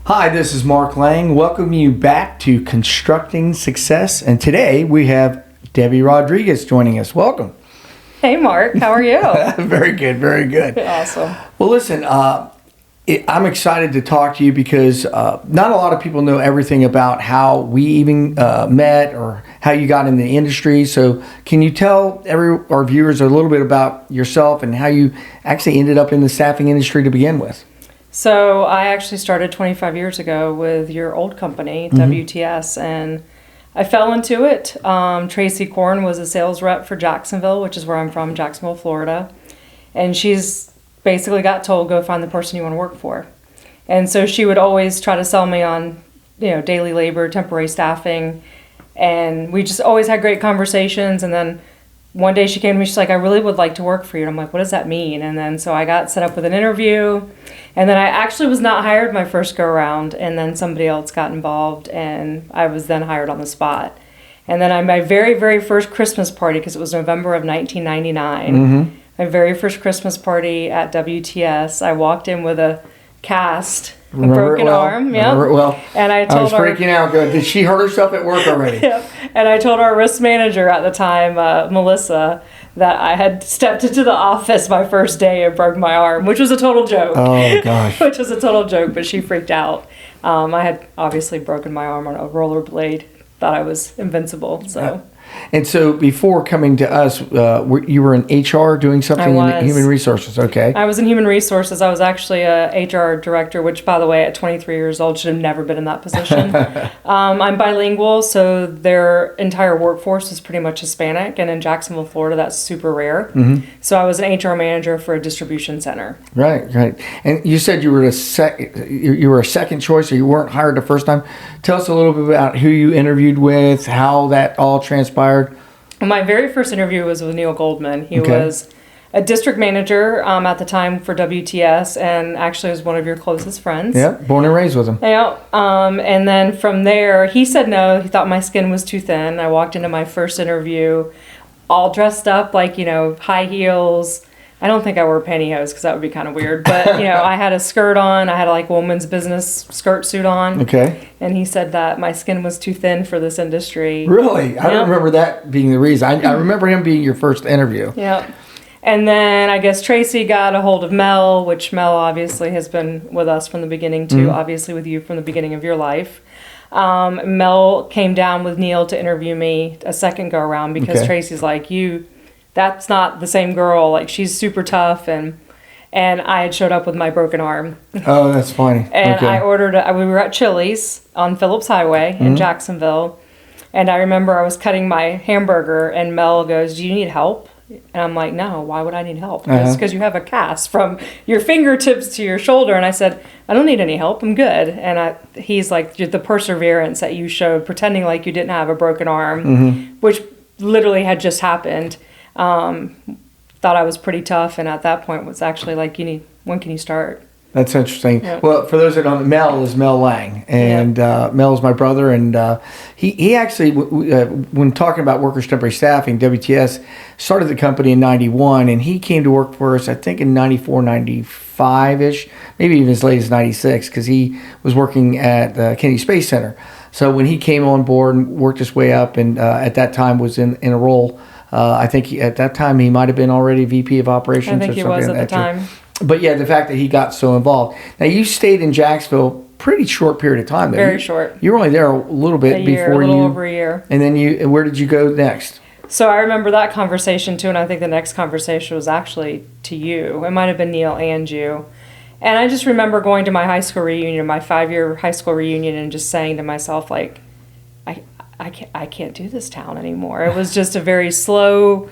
Hi, this is Mark Lang. Welcome you back to Constructing Success. And today we have Debbie Rodriguez joining us. Welcome. Hey, Mark. How are you? Very good, very good. Awesome. Well, listen, I'm excited to talk to you because not a lot of people know everything about how we even met or how you got in the industry. So can you tell our viewers a little bit about yourself and how you actually ended up in the staffing industry to begin with? So I actually started 25 years ago with your old company, WTS, and I fell into it. Tracy Korn was a sales rep for Jacksonville, which is where I'm from, Jacksonville, Florida. And she's basically got told, go find the person you want to work for. And so she would always try to sell me on, daily labor, temporary staffing. And we just always had great conversations. And then one day she came to me, she's like, I really would like to work for you. And I'm like, what does that mean? And then so I got set up with an interview. And then I actually was not hired my first go around. And then somebody else got involved. And I was then hired on the spot. And then on my very, very first Christmas party, because it was November of 1999, my very first Christmas party at WTS, I walked in with a cast. Broken arm, yeah. Well, and I was freaking out. Did she hurt herself at work already? Yep. And I told our risk manager at the time, Melissa, that I had stepped into the office my first day and broke my arm, which was a total joke. Oh, gosh. Which was a total joke, but she freaked out. I had obviously broken my arm on a rollerblade, thought I was invincible, so... And so before coming to us, you were in HR doing something in human resources, okay? I was in human resources. I was actually a HR director, which, by the way, at 23 years old, should have never been in that position. I'm bilingual, so their entire workforce is pretty much Hispanic, and in Jacksonville, Florida, that's super rare. So I was an HR manager for a distribution center. Right. And you said you were a second choice, or you weren't hired the first time. Tell us a little bit about who you interviewed with, how that all transpired. My very first interview was with Neil Goldman. He was a district manager at the time for WTS, and actually was one of your closest friends. Yeah, born and raised with him. Yeah. And then from there, he said no. He thought my skin was too thin. I walked into my first interview all dressed up like, high heels. I don't think I wore pantyhose because that would be kind of weird. But, I had a skirt on. I had a woman's business skirt suit on. Okay. And he said that my skin was too thin for this industry. Really? I don't remember that being the reason. I remember him being your first interview. Yeah. And then I guess Tracy got a hold of Mel, which Mel obviously has been with us from the beginning too, obviously with you from the beginning of your life. Mel came down with Neil to interview me a second go around because Tracy's like, that's not the same girl. She's super tough, and I had showed up with my broken arm. Oh, that's funny. And I ordered. We were at Chili's on Phillips Highway in Jacksonville, and I remember I was cutting my hamburger, and Mel goes, "Do you need help?" And I'm like, "No. Why would I need help? Just because you have a cast from your fingertips to your shoulder." And I said, "I don't need any help. I'm good." And he's like, "The perseverance that you showed, pretending like you didn't have a broken arm, which literally had just happened." Thought I was pretty tough, and at that point was actually like, when can you start? That's interesting. Yeah. Well, for those that don't know, Mel is Mel Lang, and Mel is my brother, and he actually, when talking about workers' temporary staffing, WTS started the company in 91, and he came to work for us, I think in 94, 95-ish, maybe even as late as 96, because he was working at the Kennedy Space Center. So when he came on board and worked his way up, and at that time was in a role, I think at that time he might have been already VP of operations. I think he was at the time. But yeah, the fact that he got so involved. Now you stayed in Jacksonville pretty short period of time. Very short. You were only there a little bit before a little over a year. And then where did you go next? So I remember that conversation too, and I think the next conversation was actually to you. It might have been Neil and you. And I just remember going to my high school reunion, my 5-year high school reunion, and just saying to myself, I can't do this town anymore. It was just a very slow,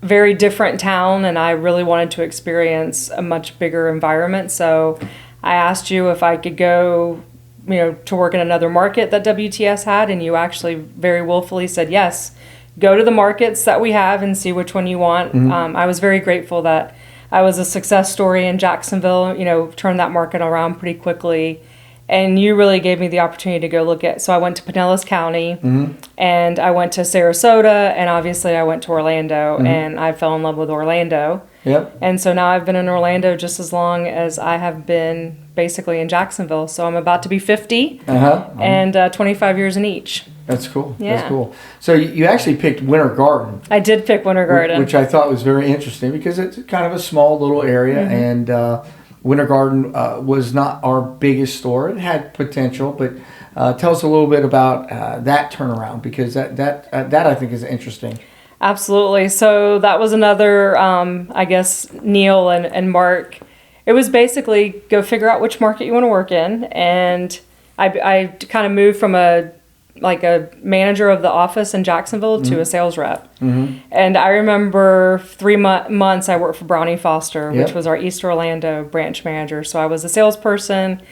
very different town, and I really wanted to experience a much bigger environment. So I asked you if I could go, to work in another market that WTS had, and you actually very willfully said yes. Go to the markets that we have and see which one you want. I was very grateful that I was a success story in Jacksonville, turned that market around pretty quickly. And you really gave me the opportunity to go look at, so I went to Pinellas County, and I went to Sarasota, and obviously I went to Orlando, and I fell in love with Orlando. Yep. And so now I've been in Orlando just as long as I have been basically in Jacksonville. So I'm about to be 50 and 25 years in each. That's cool. Yeah. That's cool. So you actually picked Winter Garden. I did pick Winter Garden. Which I thought was very interesting because it's kind of a small little area, and Winter Garden was not our biggest store. It had potential, but tell us a little bit about that turnaround, because that I think is interesting. Absolutely. So that was another, I guess, Neil and Mark. It was basically go figure out which market you want to work in. And I kind of moved from a manager of the office in Jacksonville to a sales rep. And I remember 3 months I worked for Brownie Foster, which was our East Orlando branch manager. So I was a salesperson.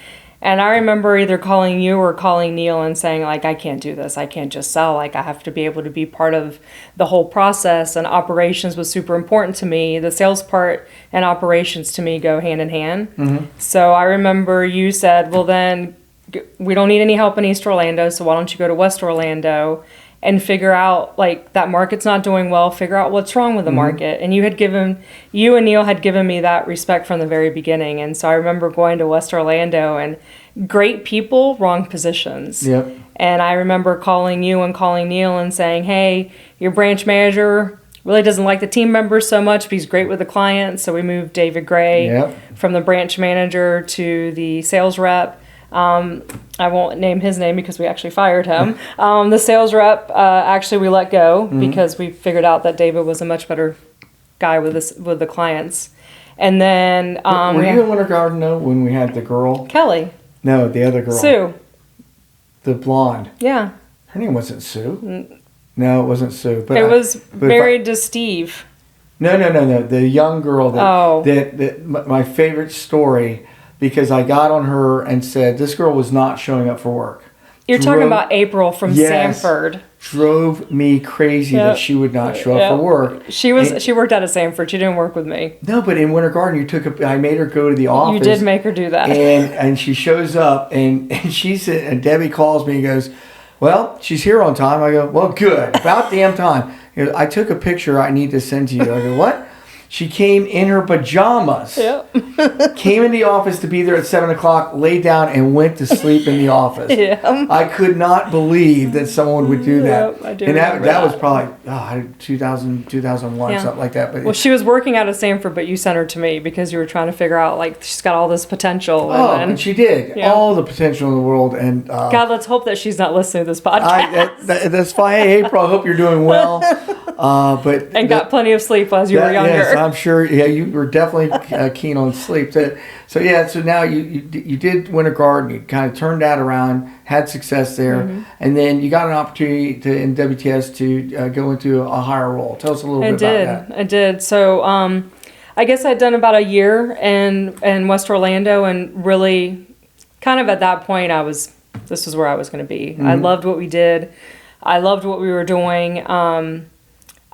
And I remember either calling you or calling Neil and saying, like, I can't do this. I can't just sell. Like, I have to be able to be part of the whole process. And operations was super important to me. The sales part and operations to me go hand in hand. So I remember you said, well, then we don't need any help in East Orlando. So why don't you go to West Orlando and figure out, like, that market's not doing well, figure out what's wrong with the market. And you and Neil had given me that respect from the very beginning. And so I remember going to West Orlando and great people, wrong positions. Yep. And I remember calling you and calling Neil and saying, hey, your branch manager really doesn't like the team members so much, but he's great with the clients. So we moved David Gray from the branch manager to the sales rep. I won't name his name because we actually fired him. The sales rep, actually we let go because we figured out that David was a much better guy with the clients. And then were you in Winter Garden though when we had the girl? Kelly. No, the other girl. Sue. The blonde. Yeah. Her name wasn't Sue. No, it wasn't Sue. But it was married to Steve. No. The young girl. That my favorite story, because I got on her and said this girl was not showing up for work. You're talking about April from Sanford. Drove me crazy that she would not show up for work. She worked out of Sanford. She didn't work with me. No, but in Winter Garden, I made her go to the office. You did make her do that. And she shows up and and Debbie calls me and goes, well, she's here on time. I go, well, good. About damn time. You know, I took a picture I need to send to you. I go, what? She came in her pajamas, came in the office to be there at 7 o'clock, laid down, and went to sleep in the office. I could not believe that someone would do that. I do and that was probably 2000, 2001, something like that. But well, she was working out of Sanford, but you sent her to me because you were trying to figure out, like, she's got all this potential. And she did. All the potential in the world. And God, let's hope that she's not listening to this podcast. That's fine. Hey, April, I hope you're doing well. Got plenty of sleep as you were younger. Yes, I'm sure. Yeah, you were definitely keen on sleep. So now you did Winter Garden. You kind of turned that around, had success there, and then you got an opportunity in WTS to go into a higher role. Tell us a little bit about that. I did. So I guess I'd done about a year in West Orlando, and really, kind of at that point, this was where I was going to be. I loved what we did. I loved what we were doing.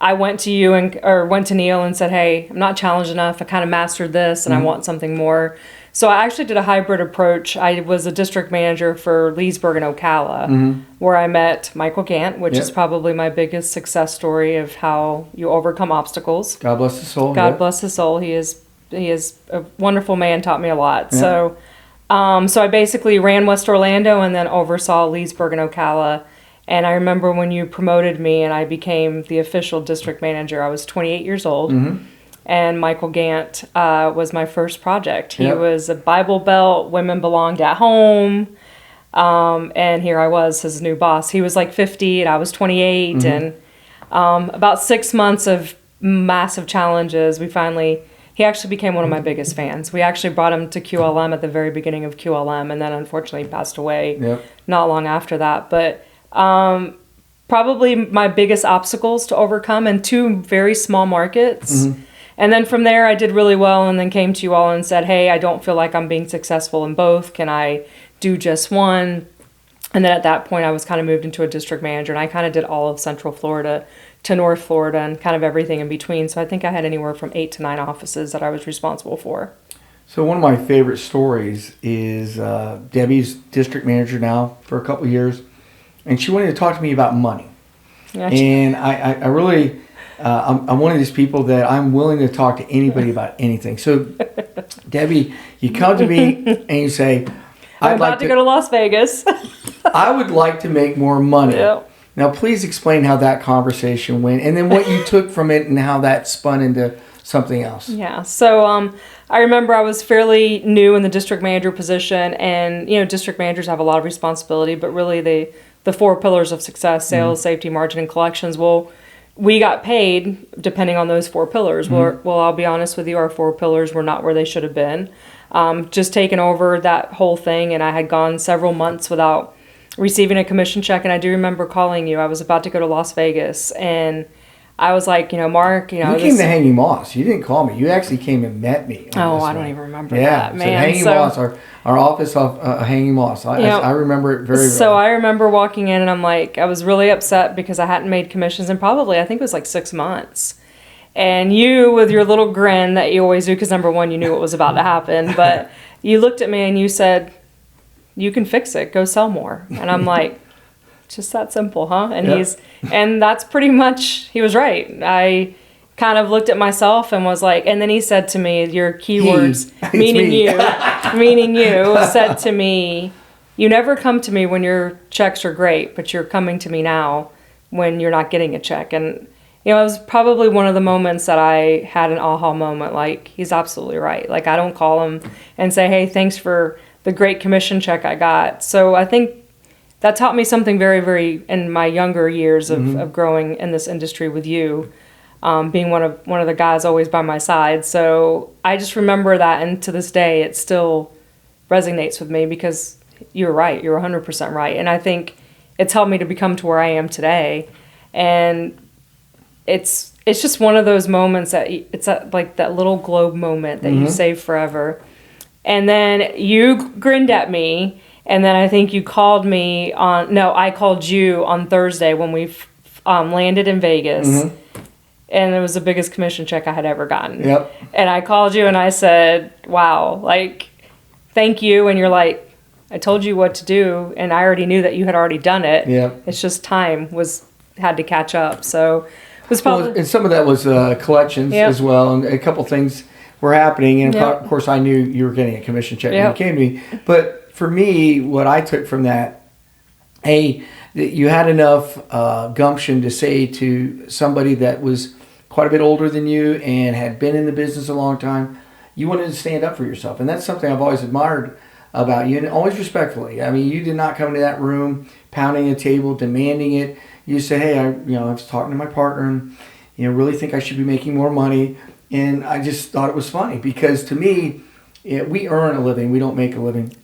I went to went to Neil and said, hey, I'm not challenged enough. I kind of mastered this and I want something more. So I actually did a hybrid approach. I was a district manager for Leesburg and Ocala, where I met Michael Gant, which is probably my biggest success story of how you overcome obstacles. God bless his soul. God bless his soul. He is a wonderful man, taught me a lot. Yeah. So I basically ran West Orlando and then oversaw Leesburg and Ocala. And I remember when you promoted me and I became the official district manager, I was 28 years old. And Michael Gant was my first project. He was a Bible Belt, women belonged at home. And here I was, his new boss. He was like 50 and I was 28. And about 6 months of massive challenges, he actually became one of my biggest fans. We actually brought him to QLM at the very beginning of QLM, and then unfortunately passed away not long after that. But probably my biggest obstacles to overcome in 2 very small markets. And then from there I did really well, and then came to you all and said, hey, I don't feel like I'm being successful in both. Can I do just one? And then at that point I was kind of moved into a district manager, and I kind of did all of Central Florida to North Florida and kind of everything in between. So I think I had anywhere from 8 to 9 offices that I was responsible for. So one of my favorite stories is Debbie's district manager now for a couple of years. And she wanted to talk to me about money. And I really, I'm one of these people that I'm willing to talk to anybody about anything. So, Debbie, you come to me and you say, I'm about to go to Las Vegas. I would like to make more money. Yep. Now, please explain how that conversation went and then what you took from it and how that spun into something else. Yeah. So I remember I was fairly new in the district manager position, and district managers have a lot of responsibility, but really the 4 pillars of success: sales, safety, margin, and collections. Well, we got paid depending on those 4 pillars. Well, I'll be honest with you, our 4 pillars were not where they should have been. Just taking over that whole thing, and I had gone several months without receiving a commission check. And I do remember calling you. I was about to go to Las Vegas, and I was like, Mark, You came to Hanging Moss. You didn't call me. You actually came and met me. Oh, I don't even remember that, man. Hanging Moss, our office off Hanging Moss. I remember it very well. So I remember walking in, and I'm like, I was really upset because I hadn't made commissions in probably, I think it was like 6 months. And you, with your little grin that you always do, because number one, you knew what was about to happen, but you looked at me and you said, you can fix it. Go sell more. And I'm like, just that simple, huh? And and that's pretty much, he was right. I kind of looked at myself and was like, and then he said to me, your keywords, meaning you, said to me, you never come to me when your checks are great, but you're coming to me now when you're not getting a check. And it was probably one of the moments that I had an aha moment, like, he's absolutely right. Like, I don't call him and say, hey, thanks for the great commission check I got. So I think that taught me something very, very, in my younger years of growing in this industry with you, being one of the guys always by my side. So I just remember that, and to this day, it still resonates with me because you're right. You're 100% right. And I think it's helped me to become to where I am today. And it's just one of those moments that it's like that little globe moment that you save forever. And then you grinned at me, and then I think you called me I called you on Thursday when we landed in Vegas, and it was the biggest commission check I had ever gotten. Yep. And I called you and I said, wow, like, thank you. And you're like, I told you what to do, and I already knew that you had already done it. Yep. It's just time had to catch up. So it was probably... and some of that was collections as well, and a couple things were happening. And of course, I knew you were getting a commission check when you came to me. But for me, what I took from that, that you had enough gumption to say to somebody that was quite a bit older than you and had been in the business a long time, you wanted to stand up for yourself. And that's something I've always admired about you, and always respectfully. I mean, you did not come into that room pounding a table, demanding it. You said, hey, I was talking to my partner and, really think I should be making more money. And I just thought it was funny because to me, we earn a living. We don't make a living.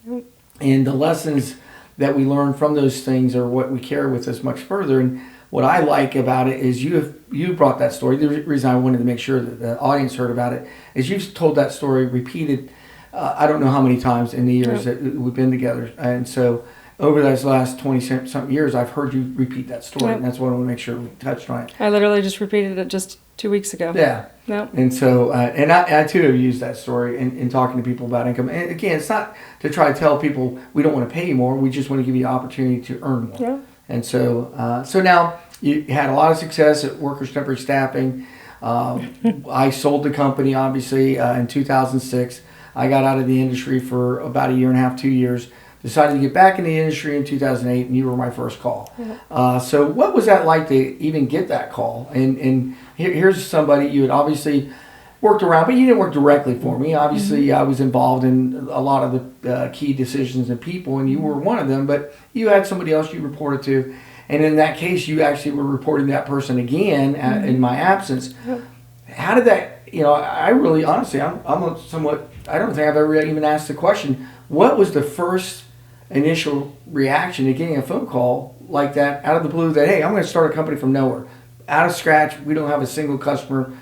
And the lessons that we learn from those things are what we carry with us much further. And what I like about it is you brought that story. The reason I wanted to make sure that the audience heard about it is you've told that story repeated, I don't know how many times in the years that we've been together. And so over those last 20-something years, I've heard you repeat that story. And that's what I want to make sure we touched on it. I literally just repeated it just 2 weeks ago. Yeah. Yep. And so, and I too have used that story in talking to people about income. And again, it's not to try to tell people we don't want to pay you more. We just want to give you the opportunity to earn more. Yeah. And so, so now you had a lot of success at Workers Temporary Staffing. I sold the company, obviously, in 2006. I got out of the industry for about 1.5 years, 2 years. Decided to get back in the industry in 2008, and you were my first call. Yeah. So what was that like to even get that call? And here's somebody you had obviously worked around, but you didn't work directly for me. Obviously, I was involved in a lot of the key decisions and people, and you were one of them, but you had somebody else you reported to. And in that case, you actually were reporting that person again in my absence. Yeah. How did that, I really, honestly, I'm somewhat, I don't think I've ever even asked the question, what was the first initial reaction to getting a phone call like that out of the blue that, hey, I'm going to start a company from nowhere, out of scratch, we don't have a single customer,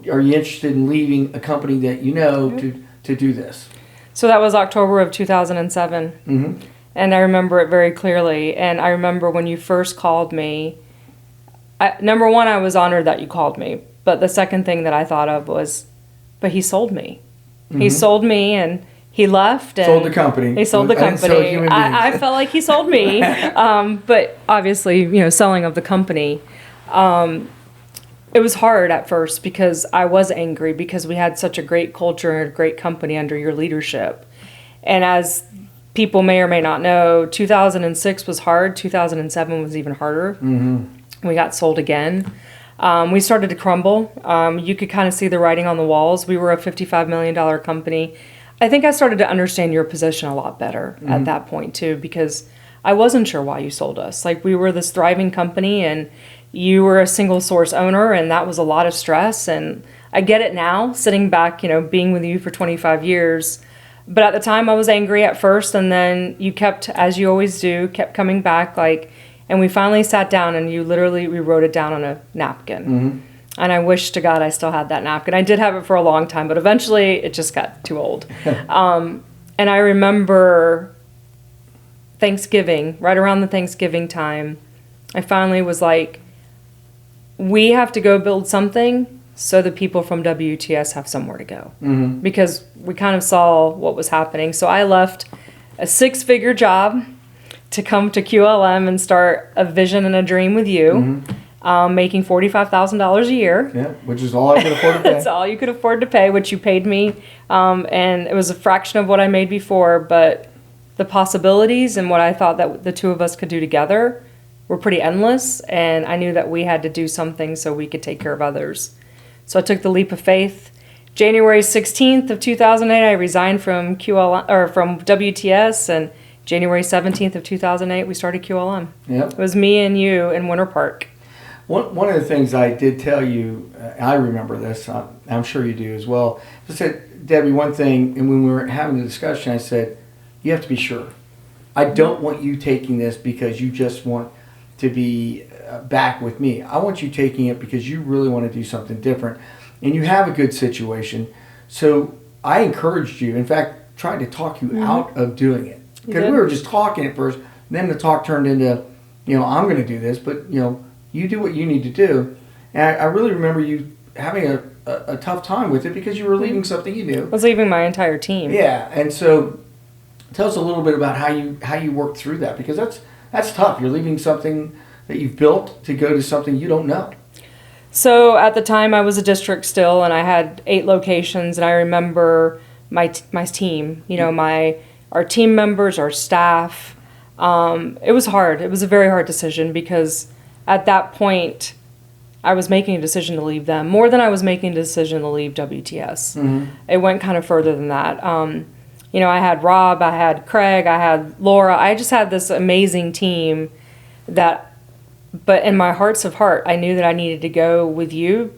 are you interested in leaving a company that to do this? So that was October of 2007. And I remember it very clearly. And I remember when you first called me, number one, I was honored that you called me, but the second thing that I thought of was, but he sold me. He sold me, and he left and sold the company. He sold the company. I felt like he sold me, but obviously, selling of the company. It was hard at first because I was angry because we had such a great culture and a great company under your leadership. And as people may or may not know, 2006 was hard. 2007 was even harder. We got sold again. We started to crumble. You could kind of see the writing on the walls. We were a $55 million company. I think I started to understand your position a lot better at that point too, because I wasn't sure why you sold us. Like, we were this thriving company and you were a single source owner, and that was a lot of stress. And I get it now, sitting back, being with you for 25 years. But at the time I was angry at first, and then you kept, as you always do, kept coming back, and we finally sat down and we wrote it down on a napkin. And I wish to God I still had that napkin. I did have it for a long time, but eventually it just got too old. And I remember Thanksgiving, right around the Thanksgiving time, I finally was like, we have to go build something so the people from WTS have somewhere to go. Because we kind of saw what was happening. So I left a 6-figure job to come to QLM and start a vision and a dream with you, making $45,000 a year. Yeah, which is all I could afford to pay. That's all you could afford to pay, which you paid me. And it was a fraction of what I made before, but the possibilities and what I thought that the two of us could do together were pretty endless. And I knew that we had to do something so we could take care of others. So I took the leap of faith. January 16th of 2008, I resigned from from WTS, and January 17th of 2008, we started QLM. Yep. It was me and you in Winter Park. One of the things I did tell you, I remember this, I'm sure you do as well. I said, Debbie, one thing, and when we were having the discussion, I said, you have to be sure. I don't want you taking this because you just want to be back with me. I want you taking it because you really want to do something different, and you have a good situation. So I encouraged you, in fact, tried to talk you out of doing it. Because we were just talking at first, then the talk turned into, I'm going to do this, but, you do what you need to do. And I really remember you having a tough time with it because you were leaving something you knew. I was leaving my entire team. Yeah, and so tell us a little bit about how you worked through that, because that's tough. You're leaving something that you've built to go to something you don't know. So at the time I was a district still, and I had 8 locations, and I remember my team, our team members, our staff. It was hard. It was a very hard decision because at that point I was making a decision to leave them more than I was making a decision to leave WTS. It went kind of further than that. I had Rob, I had Craig, I had Laura. I just had this amazing team but in my hearts of heart, I knew that I needed to go with you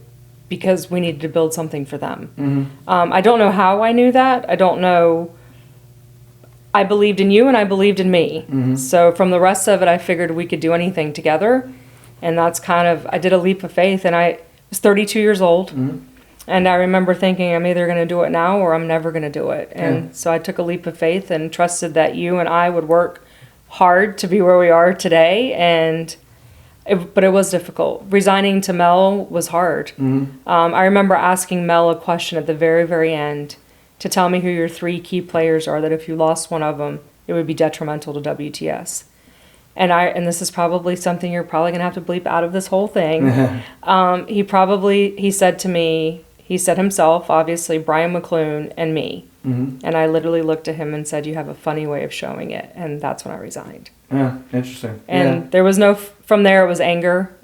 because we needed to build something for them. I don't know how I knew that. I don't know. I believed in you and I believed in me. So from the rest of it, I figured we could do anything together. And that's I did a leap of faith, and I was 32 years old. And I remember thinking, I'm either going to do it now or I'm never going to do it. And so I took a leap of faith and trusted that you and I would work hard to be where we are today. But it was difficult. Resigning to Mel was hard. I remember asking Mel a question at the very, very end to tell me who your 3 key players are, that if you lost one of them, it would be detrimental to WTS. And this is probably something you're probably going to have to bleep out of this whole thing. He said to me, he said himself, obviously, Brian McClune and me. And I literally looked at him and said, you have a funny way of showing it. And that's when I resigned. Yeah, interesting. And there was from there it was anger,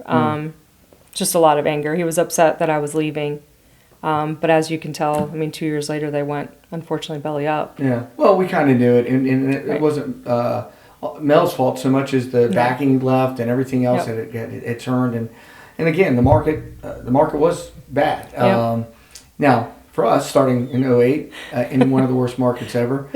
just a lot of anger. He was upset that I was leaving. But as you can tell, 2 years later, they went, unfortunately, belly up. Yeah, well, we kind of knew it. And it wasn't Mel's fault so much as the backing left and everything else that it turned. And again, the market was bad. Now, for us, starting in 2008, in one of the worst markets ever,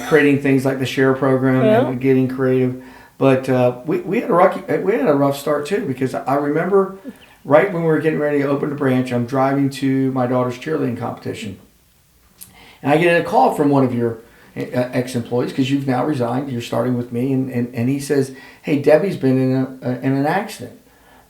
creating things like the share program and getting creative. But we had a rough start too, because I remember right when we were getting ready to open the branch, I'm driving to my daughter's cheerleading competition, and I get a call from one of your ex-employees, because you've now resigned, you're starting with me, and he says, "Hey, Debbie's been in an accident."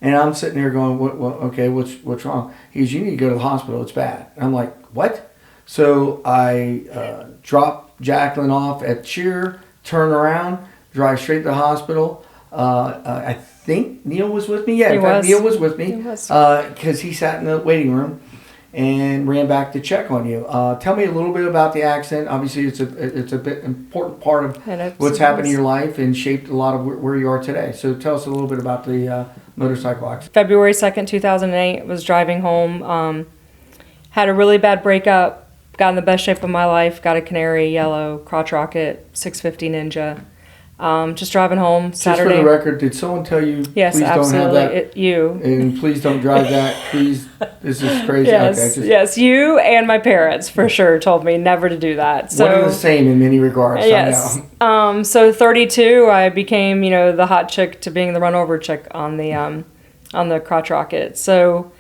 And I'm sitting there going, okay, what's wrong? He goes, you need to go to the hospital, it's bad. And I'm like, what? So I drop Jacqueline off at cheer, turn around, drive straight to the hospital. I think Neil was with me. Yeah, He in fact, was. Neil was with me. He was. Because he sat in the waiting room and ran back to check on you. Tell me a little bit about the accident. Obviously, it's a bit important part of what's happened in your life and shaped a lot of where you are today. So tell us a little bit about the motorcycle accident. February 2nd, 2008, was driving home. Had a really bad breakup. Got in the best shape of my life. Got a Canary Yellow Crotch Rocket 650 Ninja. Just driving home Saturday. Just for the record, did someone tell you, Yes, please absolutely. don't have that? You. And please don't drive that. Please, this is crazy. Yes, Okay, yes, you and my parents for sure told me never to do that. So one and the same in many regards. yes. I know. So 32, I became the hot chick to being the run over chick on the crotch rocket. So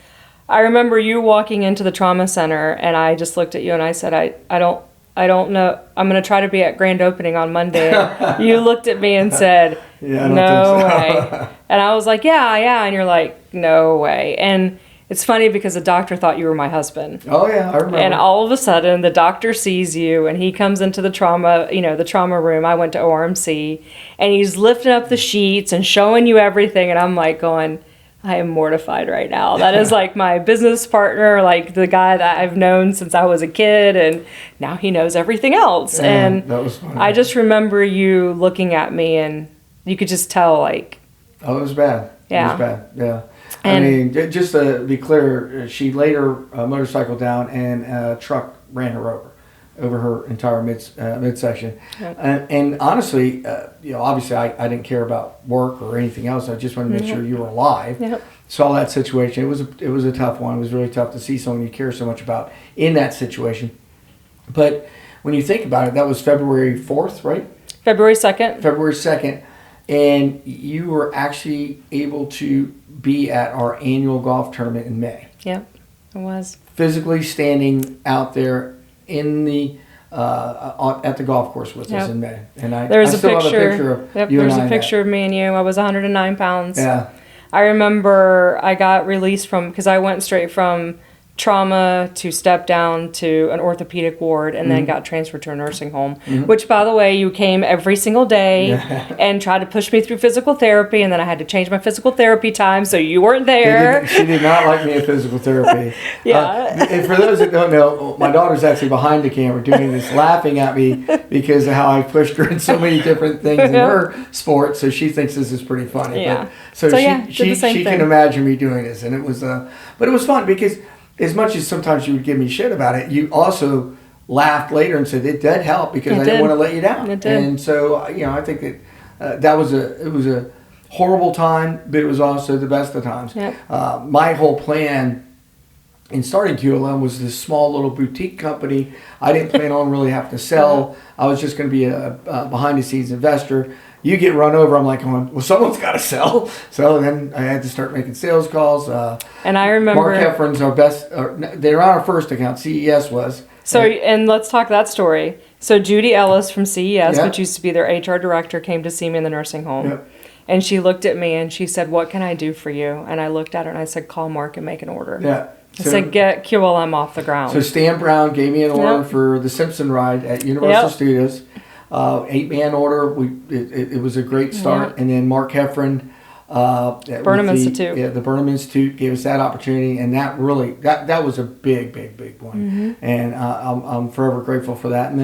I remember you walking into the trauma center, and I just looked at you and I said, I don't know. I'm going to try to be at grand opening on Monday. You looked at me and said, Yeah, I don't no think so. way. And I was like, yeah. And you're like, no way. And it's funny because the doctor thought you were my husband. Oh yeah, I remember. And all of a sudden, the doctor sees you, and he comes into the trauma room. I went to ORMC, and he's lifting up the sheets and showing you everything. And I'm like going, I am mortified right now. That is like my business partner, like the guy that I've known since I was a kid, and now he knows everything else. Yeah, and that was funny. I just remember you looking at me, and you could just tell, like, Oh, it was bad. Yeah. It was bad. Yeah. And- I mean, just to be clear, she laid her motorcycle down and a truck ran her over her entire midsection. Yep. And honestly, obviously I didn't care about work or anything else. I just wanted to make sure you were alive. Yep. Saw that situation. It was a tough one. It was really tough to see someone you care so much about in that situation. But when you think about it, that was February 4th, right? February 2nd. February 2nd. And you were actually able to be at our annual golf tournament in May. Yep, it was. Physically standing out there in the at the golf course with us Yep. in May. And I There's still a picture. have a picture of Yep, you there's and a I picture of me and you. I was 109 pounds. Yeah. I remember I got released because I went straight from trauma to step down to an orthopedic ward and then got transferred to a nursing home, which, by the way, you came every single day and tried to push me through physical therapy, and then I had to change my physical therapy time, so you weren't there. She did not like me in physical therapy. Yeah. And for those that don't know, my daughter's actually behind the camera doing this, laughing at me because of how I pushed her in so many different things in her sport. So she thinks this is pretty funny. Yeah. But, so yeah, did the same she thing. can imagine me doing this, and it was but it was fun because as much as sometimes you would give me shit about it, you also laughed later and said it did help because I didn't want to let you down. It did. And so I think that it was a horrible time, but it was also the best of times. Yep. My whole plan in starting QLM was this small little boutique company. I didn't plan on really having to sell. I was just going to be a behind the scenes investor. You get run over, I'm like, well, someone's got to sell. So then I had to start making sales calls. And I remember Mark Heffron's our best. They're on our first account. CES was. So, and let's talk that story. So Judy Ellis from CES, Yeah. which used to be their HR director, came to see me in the nursing home. Yep. And she looked at me and she said, "What can I do for you?" And I looked at her and I said, "Call Mark and make an order." Yeah. I said, "Get QLM off the ground." So Stan Brown gave me an order Yep. for the Simpson ride at Universal Yep. Studios. 8-man order. It was a great start. Yep. And then Mark Heffron, Burnham Institute. Yeah, the Burnham Institute gave us that opportunity, and that really that was a big one. And I'm forever grateful for that. And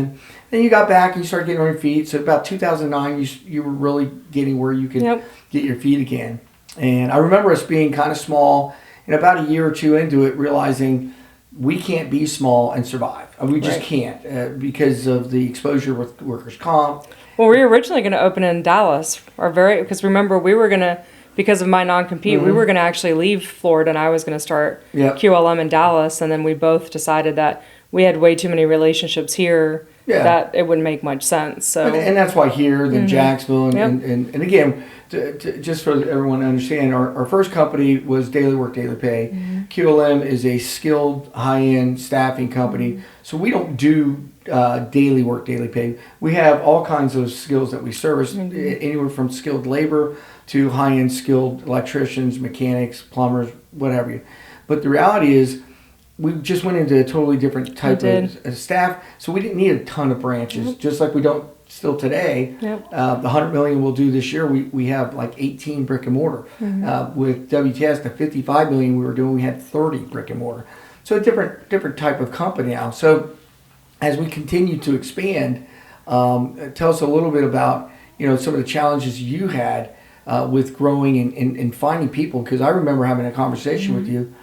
then you got back and you started getting on your feet. So about 2009, you were really getting where you could Yep. get your feet again. And I remember us being kind of small, and about a year or two into it, realizing we can't be small and survive. We just Right. can't because of the exposure with workers' comp. Well, we were originally going to open in Dallas, because remember we were going to, because of my non-compete, we were going to actually leave Florida and I was going to start Yep. QLM in Dallas, and then we both decided that we had way too many relationships here Yeah. that it wouldn't make much sense. So And that's why here, then Jacksonville, and, Yep. and again, just for everyone to understand, our first company was Daily Work, Daily Pay. QLM is a skilled, high-end staffing company, so we don't do daily work, daily pay. We have all kinds of skills that we service, anywhere from skilled labor to high-end skilled electricians, mechanics, plumbers, whatever. But the reality is, we just went into a totally different type of staff, so we didn't need a ton of branches. Just like we don't still today. Yep. The 100 million we'll do this year, we have like 18 brick and mortar. With WTS, the 55 million we were doing, we had 30 brick and mortar. So a different type of company now. So as we continue to expand, tell us a little bit about some of the challenges you had with growing and finding people. Because I remember having a conversation with you,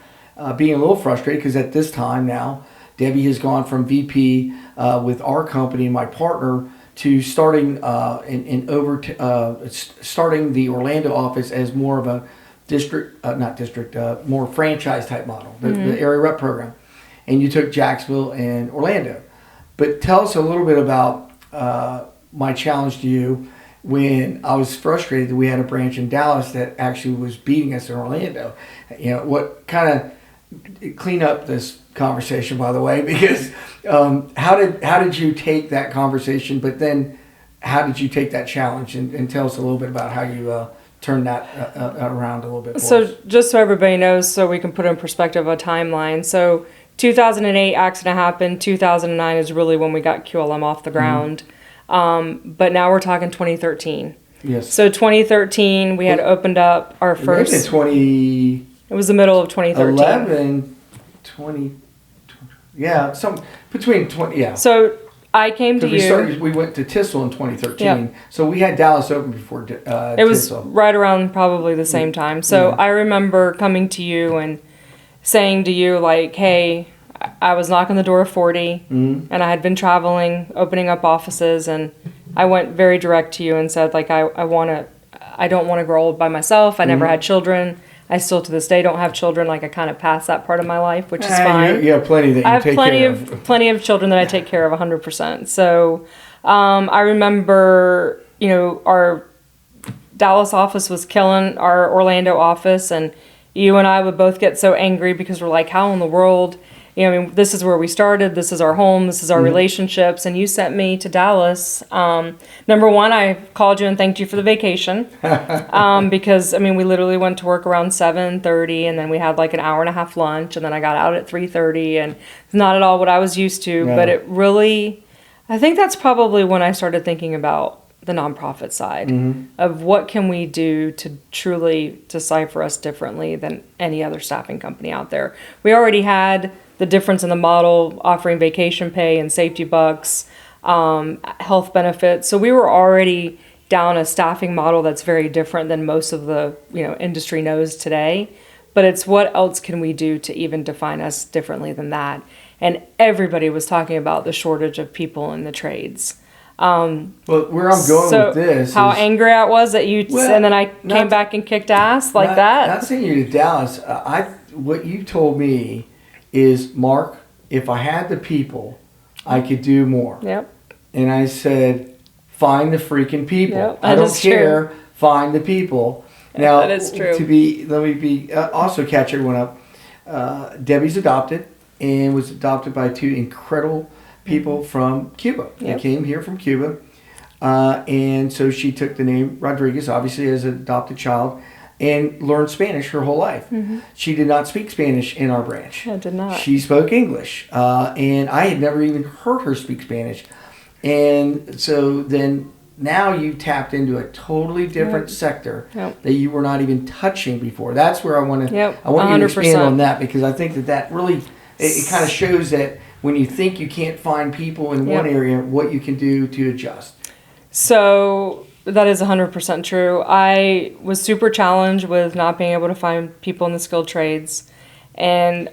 being a little frustrated because at this time now, Debbie has gone from VP with our company and my partner to starting starting the Orlando office as more of a more franchise type model, the area rep program. And you took Jacksonville and Orlando. But tell us a little bit about my challenge to you when I was frustrated that we had a branch in Dallas that actually was beating us in Orlando. What kind of clean up this conversation, by the way, because how did you take that conversation, but then how did you take that challenge, and tell us a little bit about how you turned that around a little bit for us. Just so everybody knows, so we can put in perspective a timeline. So 2008 accident happened. 2009 is really when we got QLM off the ground. But now we're talking 2013. Yes. So 2013, we had opened up our first. It was the middle of 2013. 20. Yeah, between 20. Yeah. So I came to you. We went to Tissel in 2013. Yep. So we had Dallas open before Tissel. It was right around probably the same time. So I remember coming to you and saying to you, like, hey, I was knocking the door of 40, and I had been traveling, opening up offices, and I went very direct to you and said, like, I don't want to grow old by myself. I never had children. I still to this day don't have children. Like, I kind of passed that part of my life, which is fine. You have plenty that you take care of. I have plenty of children that I take care of 100%. So I remember, our Dallas office was killing our Orlando office, and you and I would both get so angry because we're like, how in the world? This is where we started. This is our home. This is our relationships. And you sent me to Dallas. Number one, I called you and thanked you for the vacation. Because, we literally went to work around 7:30, and then we had like an hour and a half lunch, and then I got out at 3:30, and it's not at all what I was used to. No. But it really, I think that's probably when I started thinking about the nonprofit side of what can we do to truly decipher us differently than any other staffing company out there. We already had the difference in the model, offering vacation pay and safety bucks, health benefits. So we were already down a staffing model that's very different than most of the industry knows today. But it's what else can we do to even define us differently than that? And everybody was talking about the shortage of people in the trades. Well, where I'm going with this how is, angry I was that you, and then I came back and kicked ass like that. Not sending you to Dallas. What you told me is, Mark, if I had the people, I could do more. Yep. And I said, find the freaking people. Yep, I don't care. True. Find the people. Now, that is true. Let me also catch everyone up. Debbie's adopted and was adopted by two incredible people from Cuba. Yep. They came here from Cuba. And so she took the name Rodriguez, obviously, as an adopted child, and learned Spanish her whole life. She did not speak Spanish in our branch. I did not. She spoke English, and I had never even heard her speak Spanish. And so then now you tapped into a totally different sector that you were not even touching before. That's where I want to. I want you to expand on that, because I think that really it kind of shows that when you think you can't find people in one area, what you can do to adjust. So that is 100% true. I was super challenged with not being able to find people in the skilled trades. And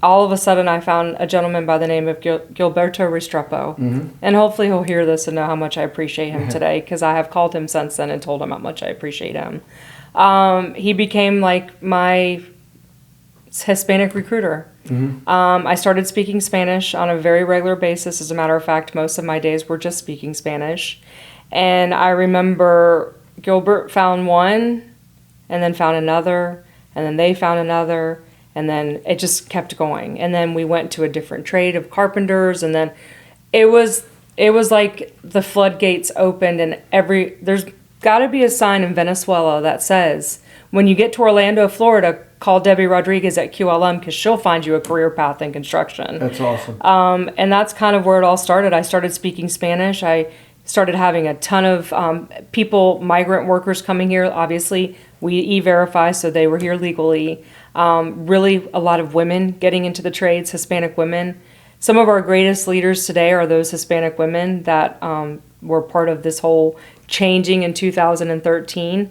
all of a sudden I found a gentleman by the name of Gilberto Restrepo. And hopefully he'll hear this and know how much I appreciate him today, because I have called him since then and told him how much I appreciate him. He became like my Hispanic recruiter. I started speaking Spanish on a very regular basis. As a matter of fact, most of my days were just speaking Spanish. And I remember Gilbert found one, and then found another, and then they found another, and then it just kept going. And then we went to a different trade of carpenters, and then it was like the floodgates opened, and there's got to be a sign in Venezuela that says, when you get to Orlando, Florida, call Debbie Rodriguez at QLM, because she'll find you a career path in construction. That's awesome. And that's kind of where it all started. I started speaking Spanish. I started having a ton of people, migrant workers coming here. Obviously, we e-verify, so they were here legally. Really, a lot of women getting into the trades, Hispanic women. Some of our greatest leaders today are those Hispanic women that were part of this whole changing in 2013.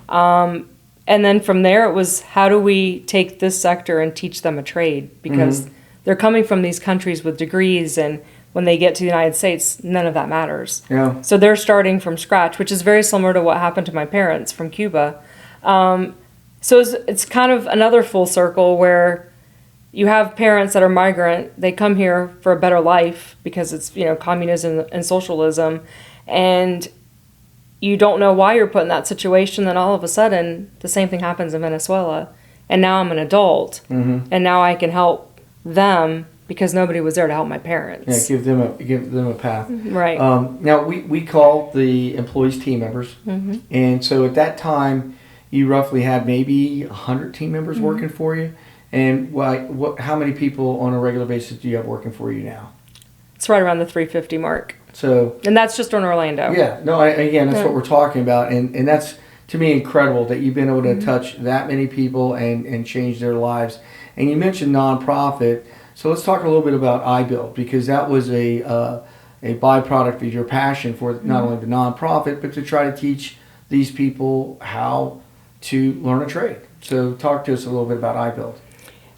And then from there, it was how do we take this sector and teach them a trade? Because they're coming from these countries with degrees, and when they get to the United States, none of that matters. Yeah. So they're starting from scratch, which is very similar to what happened to my parents from Cuba. So it's kind of another full circle where you have parents that are migrant. They come here for a better life because it's, communism and socialism, and you don't know why you're put in that situation. Then all of a sudden, the same thing happens in Venezuela, and now I'm an adult, and now I can help them because nobody was there to help my parents. Yeah, give them a path. Right. Now we call the employees team members, and so at that time, you roughly had maybe 100 team members working for you. And how many people on a regular basis do you have working for you now? It's right around the 350 mark. So, and that's just in Orlando. Yeah, no, that's what we're talking about, and that's to me incredible that you've been able to touch that many people and change their lives. And you mentioned nonprofit, so let's talk a little bit about iBuild, because that was a byproduct of your passion for not only the nonprofit but to try to teach these people how to learn a trade. So talk to us a little bit about iBuild.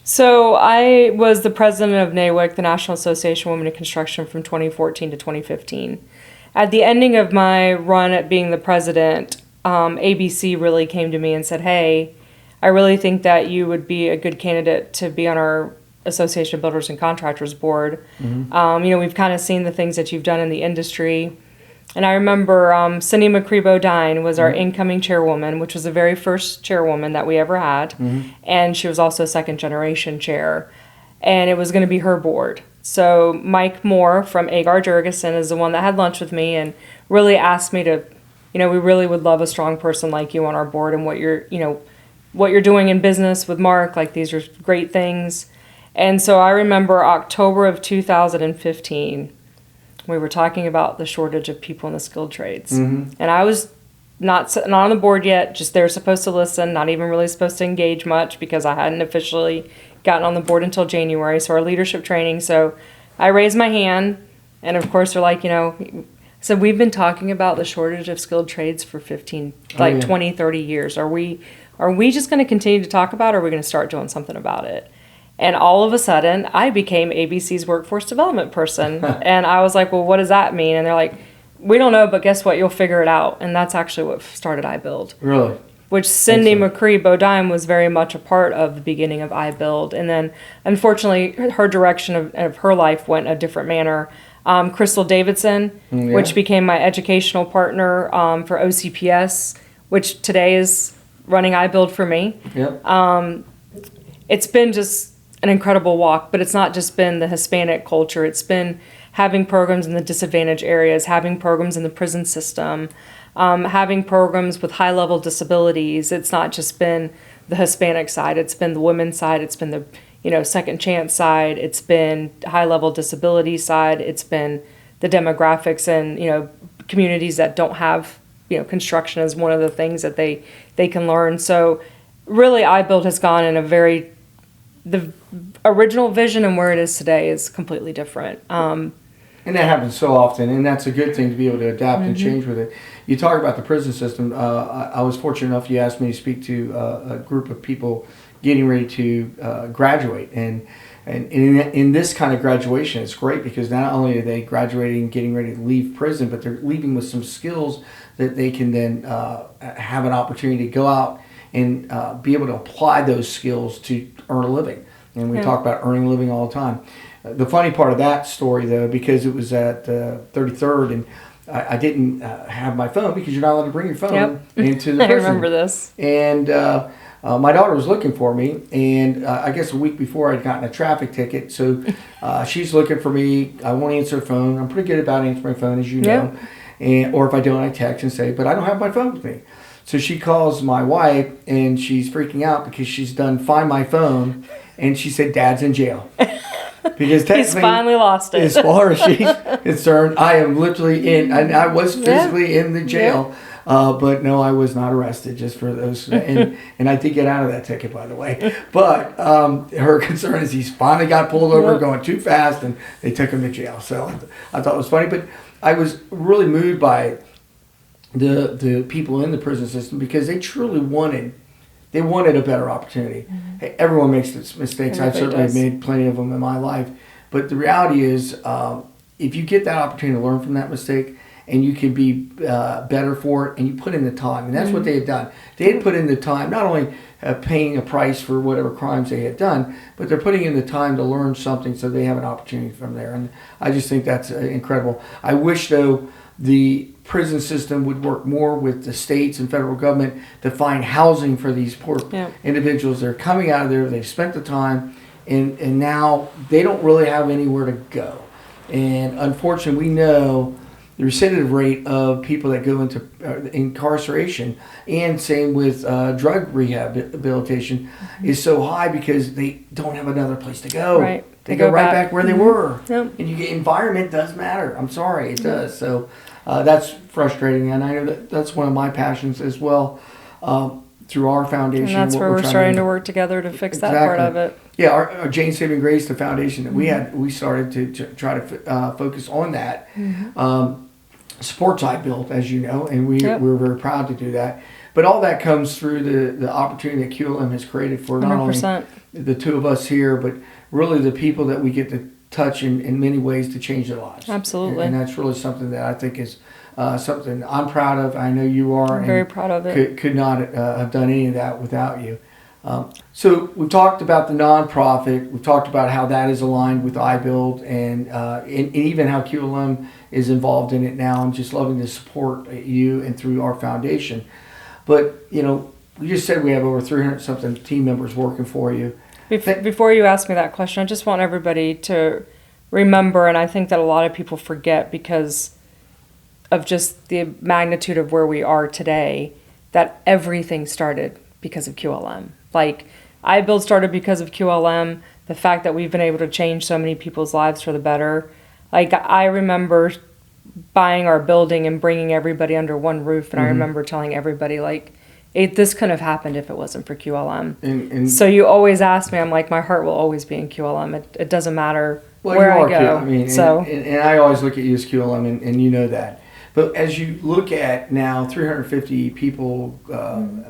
So I was the president of NAWIC, the National Association of Women in Construction, from 2014 to 2015. At the ending of my run at being the president, ABC really came to me and said, hey, I really think that you would be a good candidate to be on our Association of Builders and Contractors board. We've kind of seen the things that you've done in the industry. And I remember Cindy McCree-Bodine was our incoming chairwoman, which was the very first chairwoman that we ever had. And she was also a second generation chair. And it was going to be her board. So Mike Moore from Agar Jurgensen is the one that had lunch with me and really asked me to, we really would love a strong person like you on our board, and what you're doing in business with Mark, like these are great things. And so I remember October of 2015, we were talking about the shortage of people in the skilled trades. And I was not on the board yet, just there supposed to listen, not even really supposed to engage much because I hadn't officially gotten on the board until January, so our leadership training. So I raised my hand, and of course they're like, so we've been talking about the shortage of skilled trades for 20, 30 years. Are we just going to continue to talk about it, or are we going to start doing something about it? And all of a sudden, I became ABC's workforce development person. And I was like, well, what does that mean? And they're like, we don't know, but guess what? You'll figure it out. And that's actually what started iBuild. Really? Which Cindy McCree-Bodine was very much a part of the beginning of iBuild. And then, unfortunately, her direction of her life went a different manner. Crystal Davidson, which became my educational partner for OCPS, which today is running iBuild for me. Yep. It's been just an incredible walk, but it's not just been the Hispanic culture. It's been having programs in the disadvantaged areas, having programs in the prison system, having programs with high-level disabilities. It's not just been the Hispanic side. It's been the women's side. It's been the second chance side. It's been high-level disability side. It's been the demographics and communities that don't have construction as one of the things that they can learn. So really, iBuild has gone in the original vision and where it is today is completely different. And that happens so often, and that's a good thing to be able to adapt and change with it. You talk about the prison system. I was fortunate enough, you asked me to speak to a group of people getting ready to graduate. And in this kind of graduation, it's great because not only are they graduating, getting ready to leave prison, but they're leaving with some skills that they can then have an opportunity to go out and be able to apply those skills to earn a living. And we talk about earning a living all the time. The funny part of that story, though, because it was at 33rd, and I didn't have my phone because you're not allowed to bring your phone into the prison. I remember this. And my daughter was looking for me, and I guess a week before I'd gotten a traffic ticket. So she's looking for me. I won't answer the phone. I'm pretty good about answering my phone, as you know. Or if I don't, I text and say, but I don't have my phone with me. So she calls my wife, and she's freaking out because she's done Find My Phone, and she said, Dad's in jail. Because technically, he's finally lost it. as far as she's concerned, I am literally in, and I was physically in the jail. But no, I was not arrested, just for those, and I did get out of that ticket, by the way. But her concern is he's finally got pulled over going too fast, and they took him to jail. So I thought it was funny, but I was really moved by the people in the prison system, because they truly wanted a better opportunity. Hey, everyone makes mistakes. I've certainly made plenty of them in my life, but the reality is, if you get that opportunity to learn from that mistake, and you can be better for it, and you put in the time. And that's what they had done. They had put in the time, not only paying a price for whatever crimes they had done, but they're putting in the time to learn something, so they have an opportunity from there. And I just think that's incredible. I wish, though, the prison system would work more with the states and federal government to find housing for these poor individuals. They're coming out of there, they've spent the time, and now they don't really have anywhere to go. And unfortunately, we know the recidivism rate of people that go into incarceration, and same with drug rehabilitation, is so high because they don't have another place to go. Right. They go right back where they were. Yep. And you get, environment does matter. I'm sorry, it does. So that's frustrating, and I know that's one of my passions as well. Through our foundation, and that's where we're starting to work together to fix that part of it. Yeah, our Jane Saving Grace, the foundation that we started to try to focus on that. Sports I built, as you know, and we're very proud to do that. But all that comes through the opportunity that QLM has created for not 100%. only the two of us here, but really the people that we get to touch in many ways to change their lives. Absolutely. And that's really something that I think is something I'm proud of. I know you are. I'm very proud of it. Could not have done any of that without you. So we've talked about the nonprofit. We've talked about how that is aligned with iBuild, and even how QLM is involved in it now. I'm just loving to support you and through our foundation. But, we just said we have over 300 something team members working for you. Before you ask me that question, I just want everybody to remember, and I think that a lot of people forget because of just the magnitude of where we are today, that everything started because of QLM. Like, iBuild started because of QLM. The fact that we've been able to change so many people's lives for the better. Like, I remember buying our building and bringing everybody under one roof, and I remember telling everybody, like, this couldn't have happened if it wasn't for QLM. And so you always ask me, I'm like, my heart will always be in QLM. It doesn't matter where I go. And I always look at you as QLM, and you know that. But as you look at now 350 people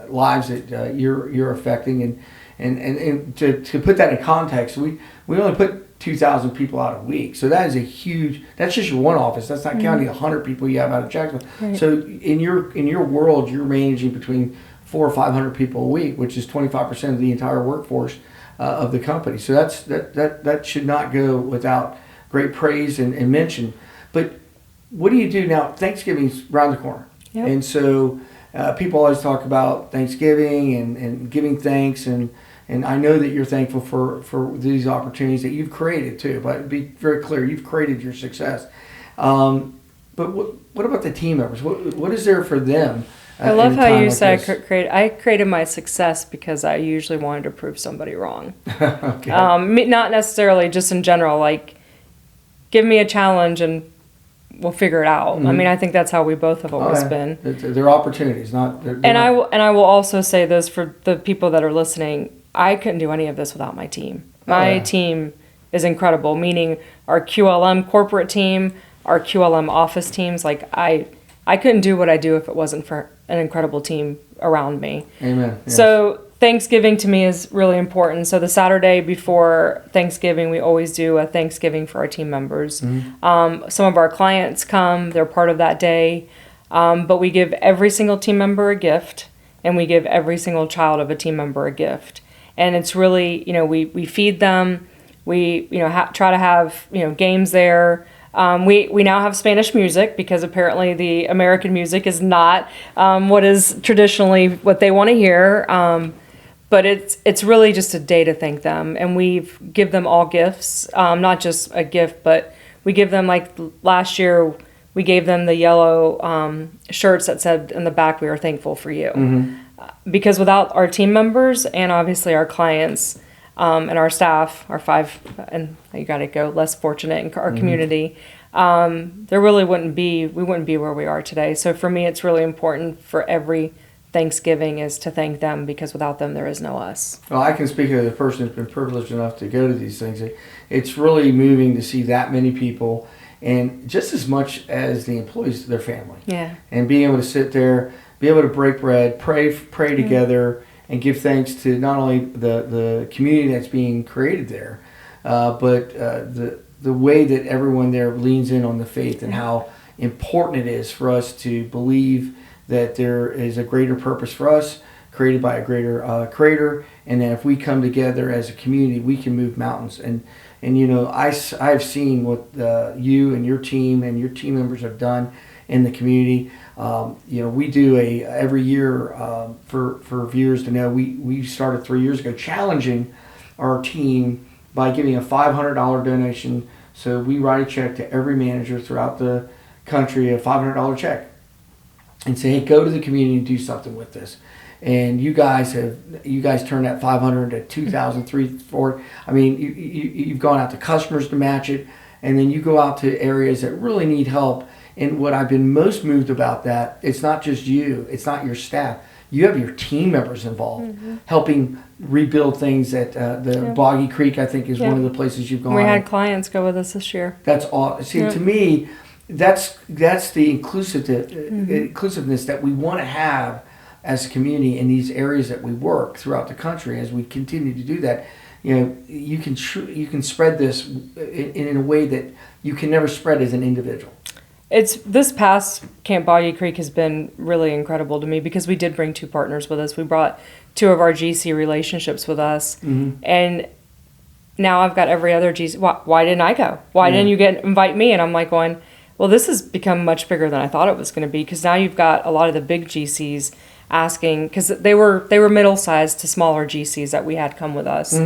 lives that you're affecting, and to put that in context, we only put 2,000 people out a week. So that is a huge, that's just your one office. That's not counting the 100 people you have out of Jacksonville. Right. So in your world, you're managing between 400 or 500 people a week, which is 25% of the entire workforce of the company. So that should not go without great praise and mention. But what do you do now? Thanksgiving's around the corner. Yep. And so people always talk about Thanksgiving and giving thanks, and I know that you're thankful for these opportunities that you've created too. But be very clear, you've created your success. But what about the team members? What is there for them? I love how you said I created my success because I usually wanted to prove somebody wrong. Okay. Not necessarily, just in general. Like, give me a challenge and we'll figure it out. I mean, I think that's how we both have always been. They're opportunities, not. I will also say this for the people that are listening. I couldn't do any of this without my team. My team is incredible. Meaning our QLM corporate team, our QLM office teams. Like, I couldn't do what I do if it wasn't for an incredible team around me. Amen. Yes. So Thanksgiving to me is really important. So the Saturday before Thanksgiving, we always do a Thanksgiving for our team members. Mm-hmm. Some of our clients come, they're part of that day. But we give every single team member a gift, and we give every single child of a team member a gift. And it's really, we feed them. We, try to have, games there. We now have Spanish music because apparently the American music is not what is traditionally what they want to hear. But it's really just a day to thank them. And we give them all gifts, not just a gift, but we give them, like last year, we gave them the yellow shirts that said in the back, "We are thankful for you." Mm-hmm. Because without our team members and obviously our clients, and our staff, our 5, and you got to go less fortunate in our community, we wouldn't be where we are today. So for me, it's really important for every Thanksgiving is to thank them, because without them, there is no us. Well, I can speak as a person who's been privileged enough to go to these things. It's really moving to see that many people, and just as much as the employees, their family. Yeah. And being able to sit there, be able to break bread, pray together, and give thanks to not only the community that's being created there, but the way that everyone there leans in on the faith, and how important it is for us to believe that there is a greater purpose for us, created by a greater creator, and that if we come together as a community, we can move mountains. And I've seen what you and your team members have done in the community. We do every year, for viewers to know, we started 3 years ago challenging our team by giving a $500 donation. So we write a check to every manager throughout the country, a $500 check, and say, hey, go to the community and do something with this. And you guys turned that 500 to 2,000, 3,000, 4,000. I mean, you've gone out to customers to match it, and then you go out to areas that really need help. And what I've been most moved about that, it's not just you, it's not your staff. You have your team members involved, helping rebuild things at the Boggy Creek, I think, is one of the places you've gone. We had clients go with us this year. That's all. See, to me, that's the inclusiveness that we want to have as a community in these areas that we work throughout the country. As we continue to do that, you can spread this in a way that you can never spread as an individual. It's this past Camp Boggy Creek has been really incredible to me, because we did bring 2 partners with us. We brought 2 of our GC relationships with us, and now I've got every other GC. Why didn't I go? Why didn't you invite me? And I'm like going, well, this has become much bigger than I thought it was going to be, because now you've got a lot of the big GCs asking, because they were middle-sized to smaller GCs that we had come with us.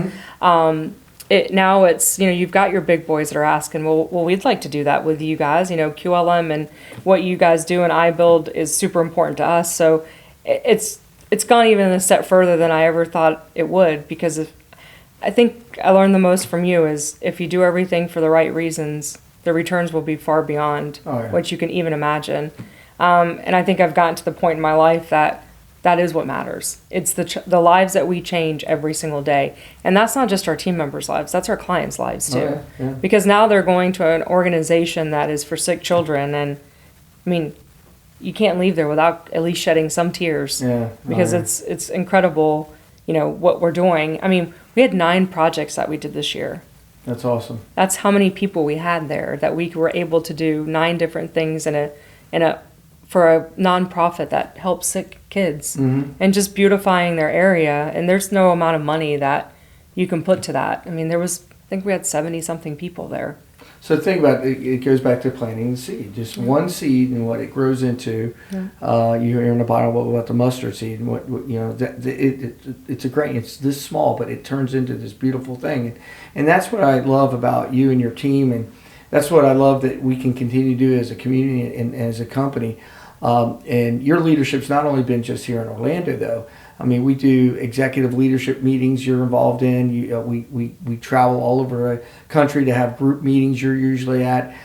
Now it's, you've got your big boys that are asking, well, we'd like to do that with you guys. QLM and what you guys do and iBuild is super important to us. So it's gone even a step further than I ever thought it would, because I think I learned the most from you is if you do everything for the right reasons, the returns will be far beyond what you can even imagine. And I think I've gotten to the point in my life that is what matters. It's the lives that we change every single day. And that's not just our team members' lives, that's our clients' lives too. Because now they're going to an organization that is for sick children, and I mean, you can't leave there without at least shedding some tears. Because it's incredible, what we're doing. I mean, we had 9 projects that we did this year. That's awesome. That's how many people we had there, that we were able to do 9 different things for a nonprofit that helps sick kids, and just beautifying their area. And there's no amount of money that you can put to that. I mean, I think we had 70 something people there. So the thing about it goes back to planting the seed. Just one seed and what it grows into. You hear in the Bible about the mustard seed, and what it's a grain. It's this small, but it turns into this beautiful thing. And that's what I love about you and your team, and that's what I love that we can continue to do as a community and as a company. And your leadership's not only been just here in Orlando, though. I mean, we do executive leadership meetings you're involved in. We travel all over the country to have group meetings you're usually at.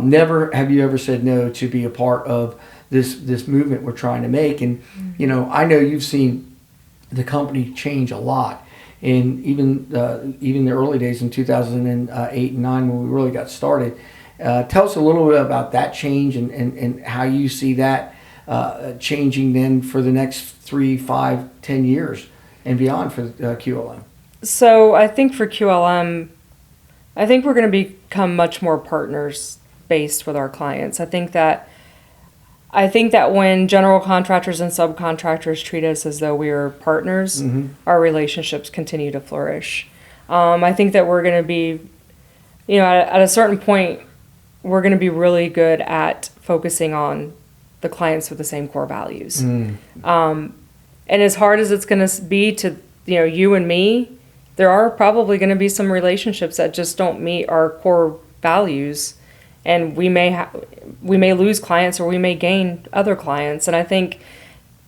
Never have you ever said no to be a part of this movement we're trying to make. And, I know you've seen the company change a lot. And even the early days in 2008 and 9 when we really got started. Tell us a little bit about that change and how you see that changing then for the next 3, 5, 10 years and beyond for QLM. So I think for QLM, we're going to become much more partners based with our clients. I think that when general contractors and subcontractors treat us as though we are partners, our relationships continue to flourish. I think that we're going to be, at a certain point, we're going to be really good at focusing on the clients with the same core values. And as hard as it's going to be to, you and me, there are probably going to be some relationships that just don't meet our core values. And we may lose clients, or we may gain other clients. And I think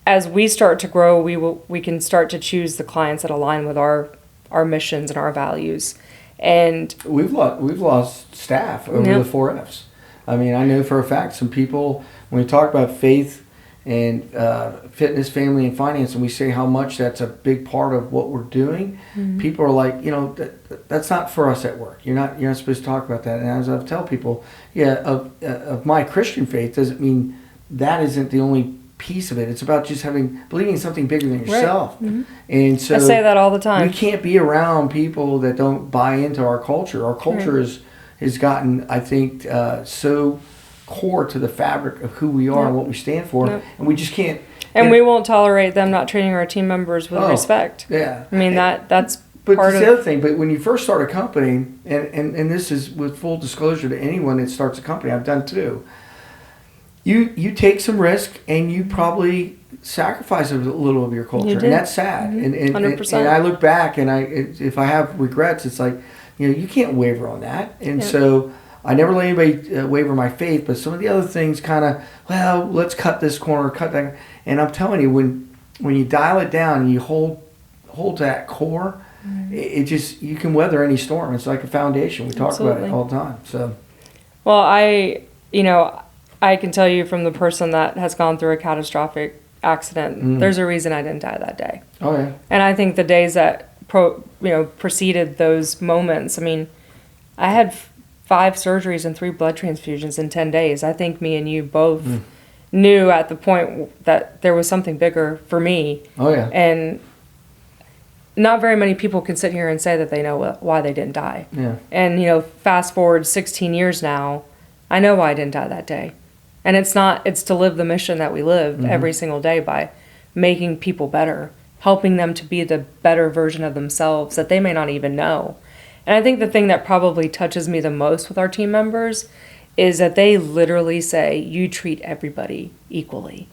as we start to grow, we can start to choose the clients that align with our our missions and our values. And we've lost staff over Yeah. the 4Fs. I mean, I know for a fact some people, when we talk about faith and fitness, family, and finance, and we say how much that's a big part of what we're doing, people are like, that's not for us at work. You're not supposed to talk about that. And as I tell people, of my Christian faith doesn't mean that isn't the only piece of it. It's about just believing in something bigger than yourself. Right. And so I say that all the time. we can't be around people that don't buy into our culture. Our culture has gotten, I think, so core to the fabric of who we are and what we stand for, and we just can't. And we won't tolerate them not treating our team members with respect. Yeah, I mean that's But part that's of the other thing. But when you first start a company, and this is with full disclosure to anyone that starts a company, I've done too. You take some risk, and you probably sacrifice a little of your culture, and that's sad. And 100%. and I look back, and if I have regrets, it's like you can't waver on that, and so. I never let anybody waver my faith, but some of the other things kind of, let's cut this corner, cut that. And I'm telling you, when you dial it down and you hold to that core, it just, you can weather any storm. It's like a foundation. We talk about it all the time. So, well, I can tell you from the person that has gone through a catastrophic accident, there's a reason I didn't die that day. Oh yeah. And I think the days that preceded those moments, I mean, I had 5 surgeries and 3 blood transfusions in 10 days. I think me and you both knew at the point that there was something bigger for me. Oh yeah. And not very many people can sit here and say that they know why they didn't die. Yeah. And fast forward 16 years now, I know why I didn't die that day. And it's to live the mission that we live every single day by making people better, helping them to be the better version of themselves that they may not even know. And I think the thing that probably touches me the most with our team members is that they literally say, you treat everybody equally.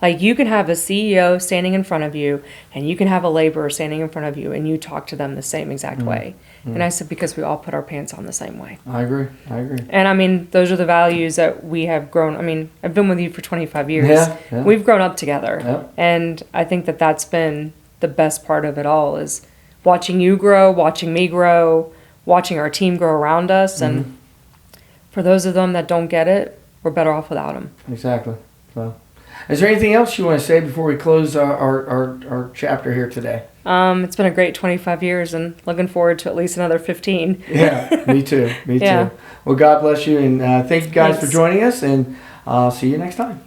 Like you can have a CEO standing in front of you, and you can have a laborer standing in front of you, and you talk to them the same exact way. And I said, because we all put our pants on the same way. I agree. And I mean, those are the values that we have grown. I mean, I've been with you for 25 years. Yeah. We've grown up together. Yeah. And I think that that's been the best part of it all, is watching you grow, watching me grow, watching our team grow around us. And for those of them that don't get it, we're better off without them. Exactly. So, is there anything else you want to say before we close our chapter here today? It's been a great 25 years, and looking forward to at least another 15. Yeah, me too. Me Yeah. too. Well, God bless you, and thank you guys Thanks. for joining us, and I'll see you next time.